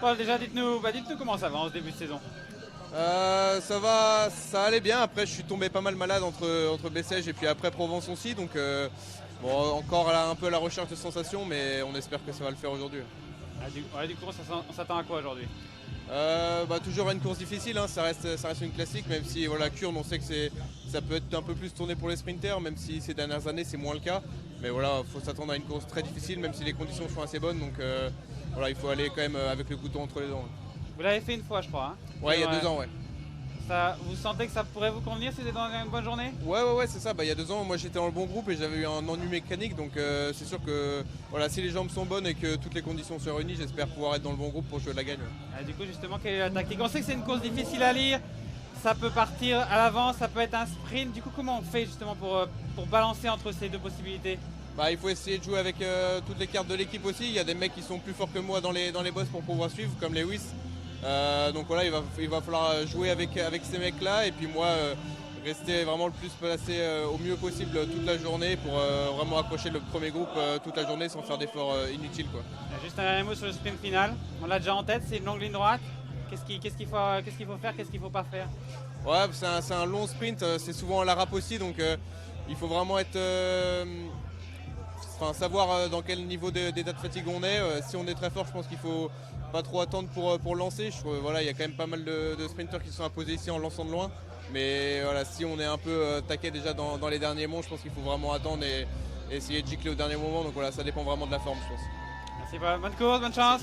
Paul, déjà dites-nous comment ça va en ce début de saison. Ça allait bien. Après, je suis tombé pas mal malade entre Bessèges et puis après Provence aussi. Donc, bon, encore là, un peu à la recherche de sensations, mais on espère que ça va le faire aujourd'hui. Du coup, on s'attend à quoi aujourd'hui? Toujours une course difficile, hein, ça reste une classique, même si voilà, Kurn, on sait que ça peut être un peu plus tourné pour les sprinters, même si ces dernières années c'est moins le cas. Mais voilà, il faut s'attendre à une course très difficile, même si les conditions sont assez bonnes. Donc voilà, il faut aller quand même avec le couteau entre les dents. Vous l'avez fait une fois, je crois. Hein. Ouais, il y a 2 ans, ouais. Vous sentez que ça pourrait vous convenir si vous êtes dans une bonne journée? Ouais, c'est ça. Il y a 2 ans, moi j'étais dans le bon groupe et j'avais eu un ennui mécanique. Donc c'est sûr que voilà, si les jambes sont bonnes et que toutes les conditions sont réunies, j'espère pouvoir être dans le bon groupe pour jouer de la gagne. Du coup, justement, quelle est la tactique? On sait que c'est une course difficile à lire. Ça peut partir à l'avant, ça peut être un sprint. Du coup, comment on fait justement pour balancer entre ces deux possibilités? Il faut essayer de jouer avec toutes les cartes de l'équipe aussi. Il y a des mecs qui sont plus forts que moi dans les boss pour pouvoir suivre, comme Lewis. Donc voilà, il va falloir jouer avec ces mecs-là et puis moi rester vraiment le plus placé au mieux possible toute la journée pour vraiment accrocher le premier groupe toute la journée sans faire d'efforts inutiles, quoi. Juste un dernier mot sur le sprint final. On l'a déjà en tête, c'est une longue ligne droite. Qu'est-ce qu'il faut faire, qu'est-ce qu'il ne faut pas faire? Ouais, c'est un long sprint, c'est souvent à la rap aussi, donc il faut vraiment être savoir dans quel niveau d'état de fatigue on est. Si on est très fort, je pense qu'il faut pas trop attendre pour lancer. Voilà, il y a quand même pas mal de sprinters qui se sont imposés ici en lançant de loin. Mais voilà, si on est un peu taquet déjà dans les derniers monts, je pense qu'il faut vraiment attendre et essayer de gicler au dernier moment. Donc voilà, ça dépend vraiment de la forme, je pense. Merci, bonne course, bonne chance.